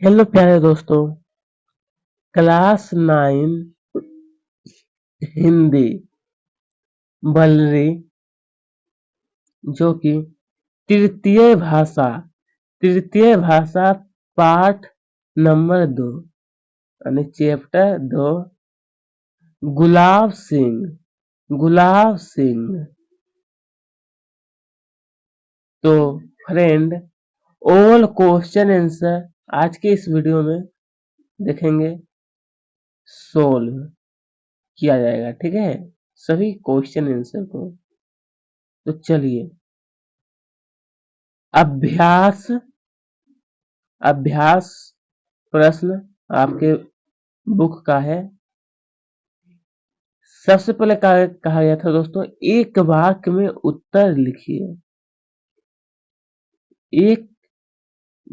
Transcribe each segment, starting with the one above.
Hello प्यारे दोस्तों, class 9 Hindi बलरी जो कि तृतीय भाषा पाठ नंबर 2 यानी चैप्टर 2 गुलाब सिंह। तो फ्रेंड, ऑल क्वेश्चन आंसर आज के इस वीडियो में देखेंगे, सोल्व किया जाएगा। ठीक है, सभी क्वेश्चन आंसर को। तो चलिए, अभ्यास अभ्यास प्रश्न आपके बुक का है। सबसे पहले कहा गया था दोस्तों, एक वाक्य में उत्तर लिखिए। एक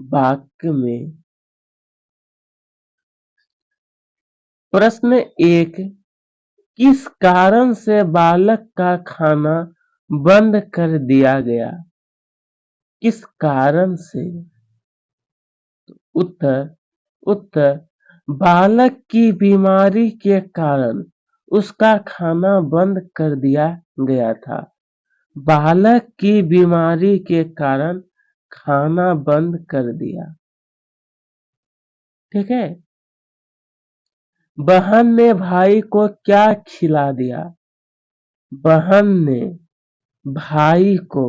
वाक्य में प्रश्न एक, किस कारण से बालक का खाना बंद कर दिया गया? किस कारण से? उत्तर बालक की बीमारी के कारण उसका खाना बंद कर दिया गया था। बालक की बीमारी के कारण खाना बंद कर दिया। ठीक है। बहन ने भाई को क्या खिला दिया? बहन ने भाई को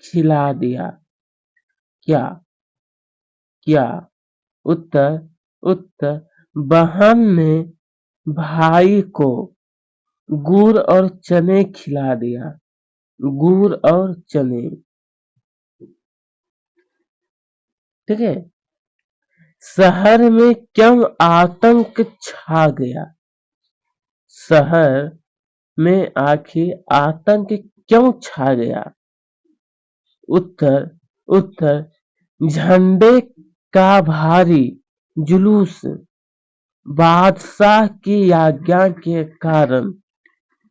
खिला दिया क्या? क्या? उत्तर बहन ने भाई को गुड़ और चने खिला दिया। गुड़ और चने। ठीक है। शहर में क्यों आतंक छा गया? शहर में आखिर आतंक क्यों छा गया? उत्तर झंडे का भारी जुलूस बादशाह की आज्ञा के कारण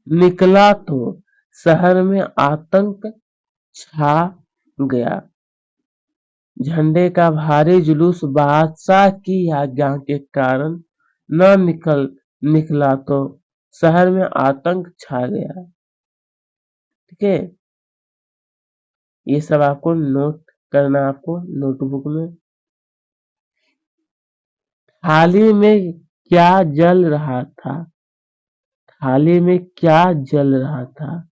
निकला तो शहर में आतंक छा गया। झंडे का भारी जुलूस बादशाह की आज्ञा के कारण न निकला तो शहर में आतंक छा गया। ठीक है, ये सब आपको नोट करना, आपको नोटबुक में। थाली में क्या जल रहा था? थाली में क्या जल रहा था?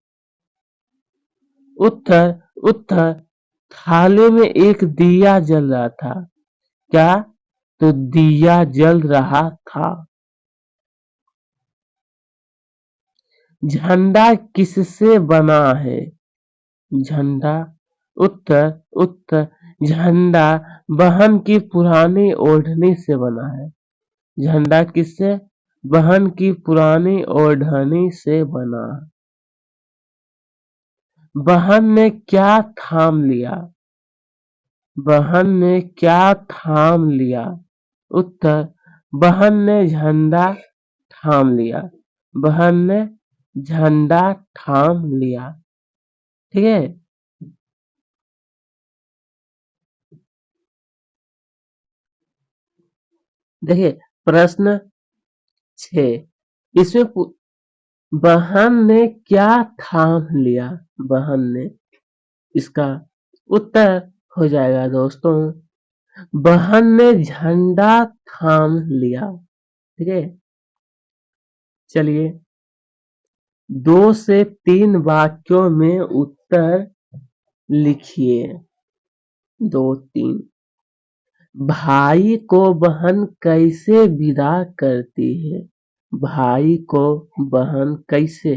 उत्तर थाली में एक दिया जल रहा था। क्या? तो दिया जल रहा था। झंडा किससे बना है? झंडा उत्तर झंडा बहन की पुरानी ओढ़नी से बना है। झंडा किससे? बहन की पुरानी ओढ़नी से बना। बहन ने क्या थाम लिया? बहन ने क्या थाम लिया? उत्तर बहन ने झंडा थाम लिया। बहन ने झंडा थाम लिया। ठीक है। देखिए प्रश्न 6, इसमें बहन ने क्या थाम लिया? बहन ने, इसका उत्तर हो जाएगा दोस्तों, बहन ने झंडा थाम लिया। ठीक है। चलिए, 2 से 3 वाक्यों में उत्तर लिखिए। 2-3। भाई को बहन कैसे विदा करती है? भाई को बहन कैसे?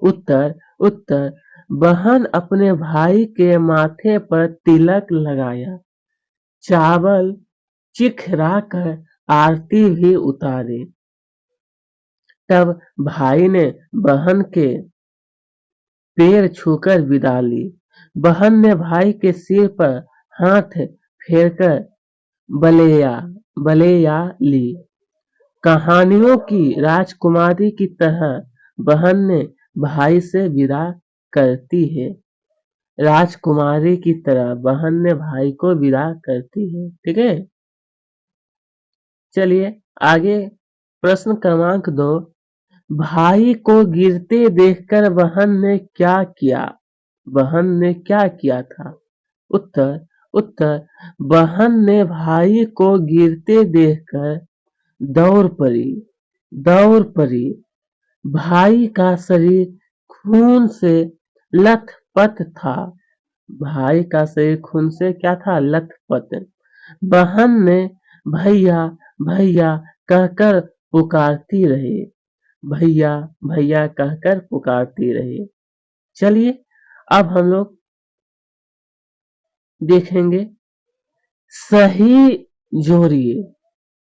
उत्तर बहन अपने भाई के माथे पर तिलक लगाया, चावल चिखरा कर आरती भी उतारी। तब भाई ने बहन के पैर छूकर विदा ली। बहन ने भाई के सिर पर हाथ फेरकर बलेया ली। कहानियों की राजकुमारी की तरह बहन ने भाई से विदा करती है। राजकुमारी की तरह बहन ने भाई को विदा करती है। ठीक है। चलिए आगे प्रश्न क्रमांक 2। भाई को गिरते देखकर बहन ने क्या किया? बहन ने क्या किया था? उत्तर उत्तर बहन ने भाई को गिरते देखकर दौड़ पड़ी। दौड़ पड़ी। भाई का शरीर खून से लथपथ था। भाई का शरीर खून से क्या था? लथपथ। बहन ने भैया भैया कहकर पुकारती रही। भैया भैया कहकर पुकारती रही। चलिए अब हम लोग देखेंगे सही जोड़िए।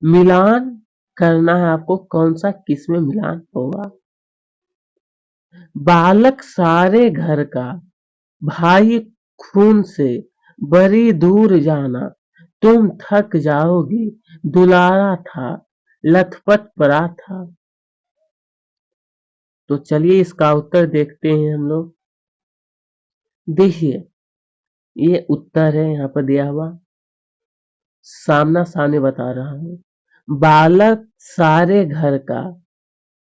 मिलान करना है आपको, कौन सा किसमें मिलान होगा। बालक सारे घर का, भाई खून से बड़ी दूर जाना, तुम थक जाओगी, दुलारा था, लथपथ पड़ा था। तो चलिए इसका उत्तर देखते हैं हम लोग। देखिए ये उत्तर है यहाँ पर दिया हुआ, सामना सामने बता रहा हूँ। बालक सारे घर का,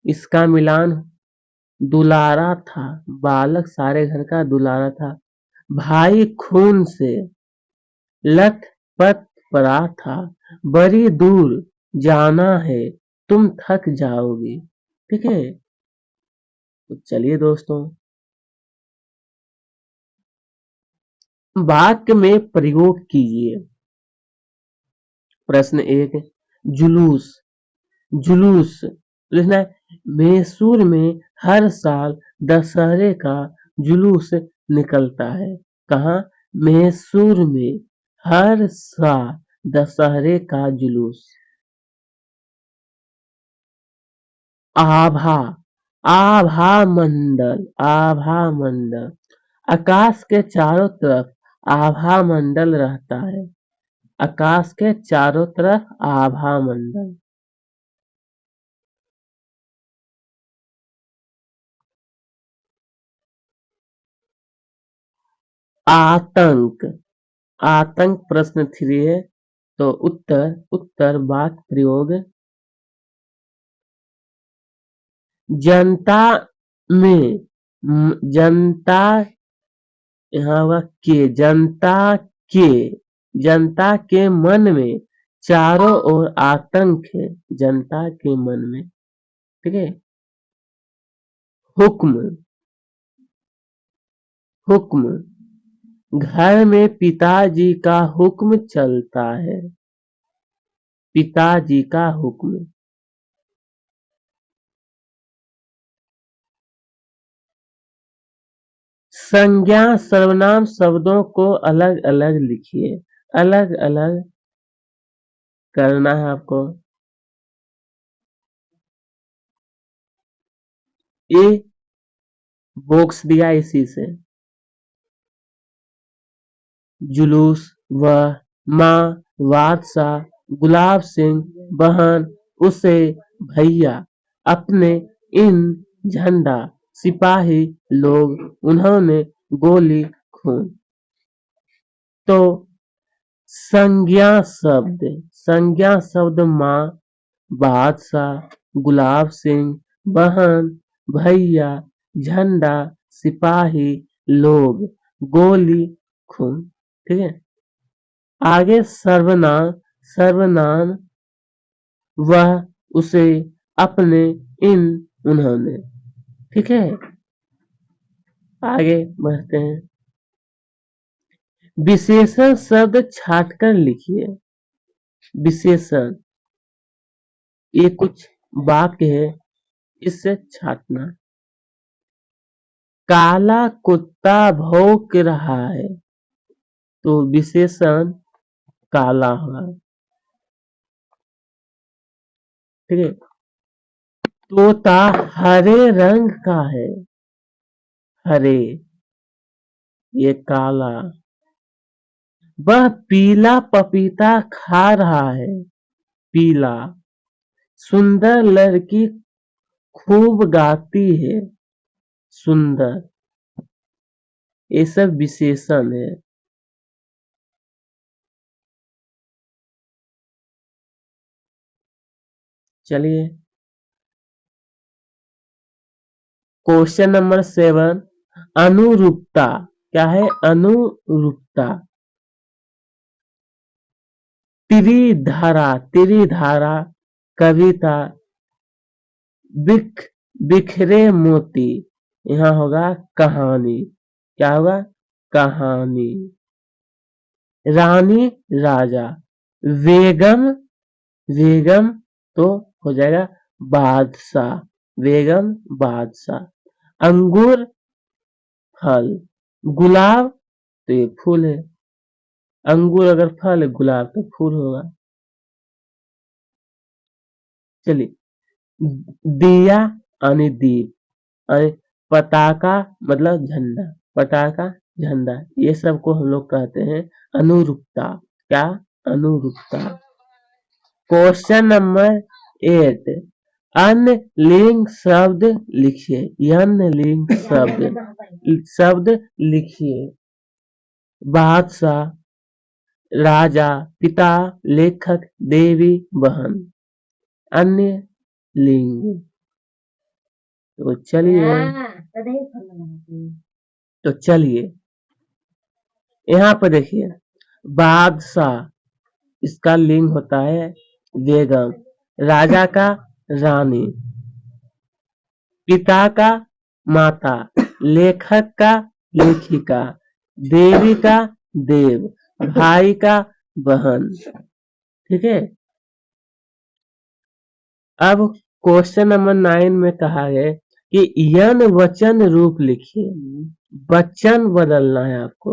इसका मिलान दुलारा था। बालक सारे घर का दुलारा था। भाई खून से लथपथ पड़ा था। बड़ी दूर जाना है, तुम थक जाओगी। ठीक है, तो चलिए दोस्तों वाक्य में प्रयोग कीजिए। प्रश्न 1, जुलूस। जुलूस लिखना है। मैसूर में हर साल दशहरे का जुलूस निकलता है। कहाँ? मैसूर में हर साल दशहरे का जुलूस। आभा, आभा मंडल, आभा मंडल। आकाश के चारों तरफ आभा मंडल रहता है। आकाश के चारों तरफ आभा मंडल। आतंक, आतंक प्रश्न 3 है। तो उत्तर उत्तर वाक्य प्रयोग जनता में, जनता यहाँ हुआ के, के जनता के मन में चारों ओर आतंक है। जनता के मन में। ठीक है। हुक्म, हुक्म घर में पिताजी का हुक्म चलता है। पिताजी का हुक्म। संज्ञा सर्वनाम शब्दों को अलग अलग लिखिए। अलग अलग करना है आपको। ये बॉक्स दिया इसी से। जुलूस, वह, माँ, बादशाह, गुलाब सिंह, बहन, उसे, भैया, अपने, इन, झंडा, सिपाही, लोग, उन्होंने, गोली, खून। तो संज्ञा शब्द, संज्ञा शब्द माँ, बादशाह, गुलाब सिंह, बहन, भैया, झंडा, सिपाही, लोग, गोली, खून। ठीक है। आगे सर्वनाम, सर्वनाम वह, उसे, अपने, इन, उन्होंने। ठीक है। आगे बढ़ते हैं। विशेषण शब्द छाटकर लिखिए। विशेषण, ये कुछ वाक्य है, इससे छाटना। काला कुत्ता भौंक रहा है। तो विशेषण काला होगा। ठीक है। तोता हरे रंग का है। हरे, ये काला। वह पीला पपीता खा रहा है। पीला। सुंदर लड़की खूब गाती है। सुंदर। ये सब विशेषण है। चलिए क्वेश्चन नंबर 7, अनुरूपता क्या है? अनुरूपता। त्रिधारा कविता, बिखरे मोती, यहाँ होगा कहानी। क्या होगा? कहानी। रानी राजा, बेगम, बेगम तो हो जाएगा बादशाह, बेगम बादशाह। अंगूर फल, गुलाब तो ये फूल है, अंगूर अगर फल है, गुलाब तो फूल होगा। चलिए दिया यानी दीप, और पताका मतलब झंडा, पताका झंडा, ये सब को हम लोग कहते हैं अनुरूपता। क्या? अनुरूपता। क्वेश्चन नंबर 8, अन्य लिंग शब्द लिखिए। अन्य लिंग शब्द लिखिए। बादशाह, राजा, पिता, लेखक, देवी, बहन। अन्य लिंग। तो चलिए यहाँ पर देखिए, बादशाह इसका लिंग होता है बेगम, राजा का रानी, पिता का माता, लेखक का लेखिका, देवी का देव, भाई का बहन। ठीक है। अब क्वेश्चन नंबर 9 में कहा है कि यन वचन रूप लिखिए। वचन बदलना है आपको,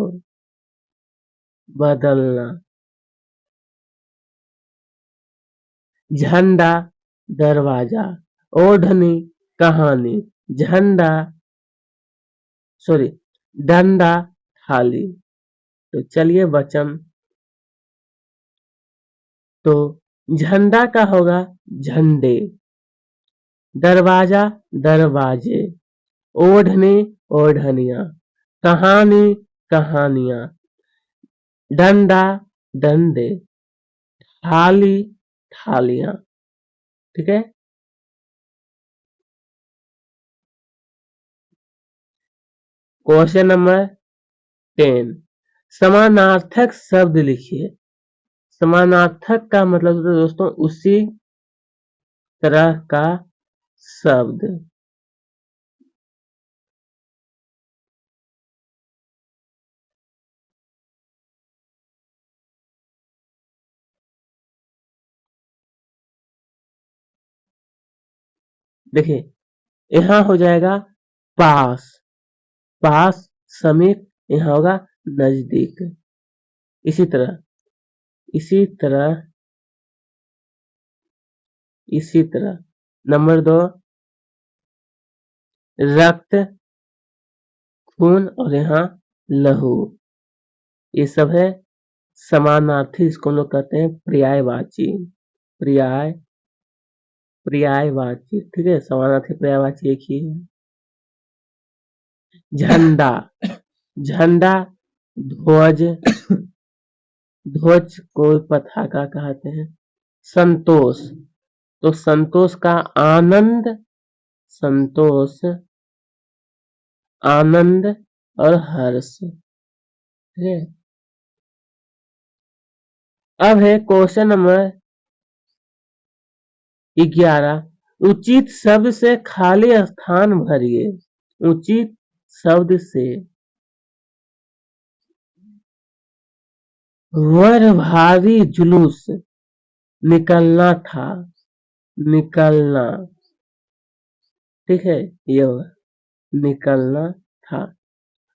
बदलना। झंडा दरवाजा, ओढ़नी कहानी, झंडा सॉरी डंडा थाली। तो चलिए वचन, तो झंडा का होगा झंडे, दरवाजा दरवाजे, ओढ़नी ओढ़निया, कहानी कहानियां, डंडा डंडे, थाली थालियां। ठीक है। क्वेश्चन नंबर 10, समानार्थक शब्द लिखिए। समानार्थक का मतलब होता है दोस्तों उसी तरह का शब्द। देखिए यहाँ हो जाएगा पास, पास समीप, यहाँ होगा नजदीक। इसी तरह इसी तरह इसी तरह नंबर 2, रक्त खून, और यहाँ लहू, ये सब है समानार्थी, इसको हम लोग कहते हैं पर्यायवाची। पर्याय पर्यायवाची। ठीक है, समानार्थी पर्यायवाची एक ही है। झंडा, झंडा, ध्वज, ध्वज को पताका कहते हैं। संतोष, तो संतोष का आनंद, संतोष आनंद और हर्ष। ठीक है। अब है क्वेश्चन नंबर 11, उचित शब्द से खाली स्थान भरिए। उचित शब्द से। वर भारी जुलूस निकलना था, निकलना। ठीक है, ये होगा निकलना था।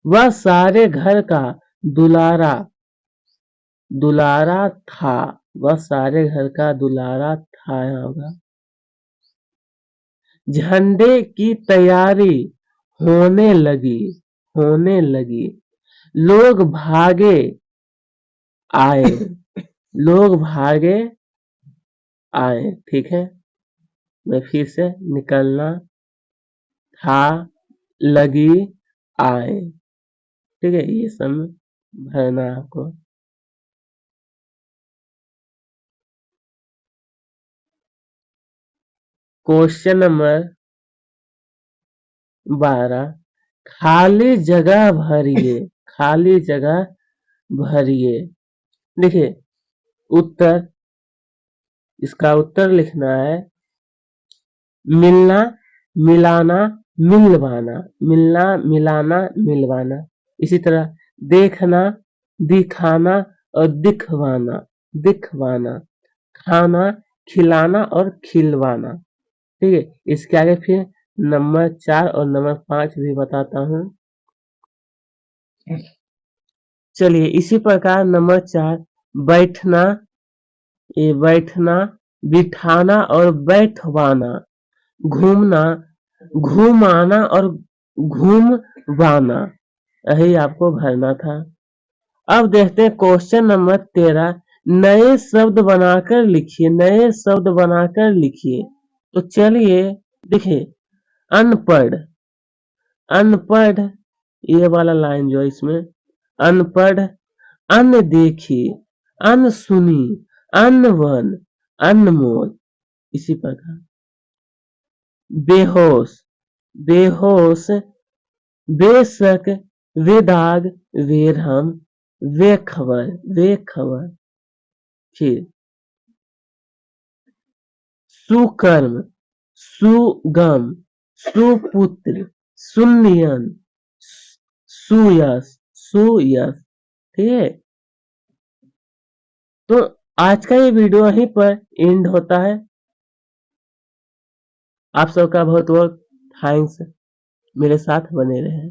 वह सारे घर का दुलारा, दुलारा था, वह सारे घर का दुलारा था, यहाँ होगा। झंडे की तैयारी होने लगी, होने लगी। लोग भागे आए, लोग भागे आए। ठीक है, मैं फिर से, निकलना था, लगी, आए। ठीक है, ये सब भरना है आपको। क्वेश्चन नंबर 12, खाली जगह भरिए, खाली जगह भरिए। देखिए उत्तर, इसका उत्तर लिखना है मिलना, मिलाना, मिलवाना, मिलना, मिलाना, मिलवाना। इसी तरह देखना, दिखाना और दिखवाना, दिखवाना। खाना, खिलाना और खिलवाना। ठीक है, इसके आगे फिर नंबर 4 और नंबर 5 भी बताता हूं। चलिए इसी प्रकार नंबर 4, बैठना, ये बैठना, बिठाना और बैठवाना। घूमना, घुमाना और घूमवाना। यही आपको भरना था। अब देखते हैं क्वेश्चन नंबर 13, नए शब्द बनाकर लिखिए, नए शब्द बनाकर लिखिए। तो चलिए देखिए, अनपढ़, अनपढ़, ये वाला लाइन जो है इसमें, अनपढ़, अनदेखी, अनसुनी, अनवन, अनमोल। इसी प्रकार बेहोश, बेहोश, बेशक, बेदाग, बेरहम, बेखबर, बेखबर। फिर सुकर्म, सुगम, सुपुत्र, सुनियन, सुयश, सुयश। ठीक है, तो आज का ये वीडियो यहीं पर एंड होता है। आप सबका बहुत बहुत थैंक्स, मेरे साथ बने रहे।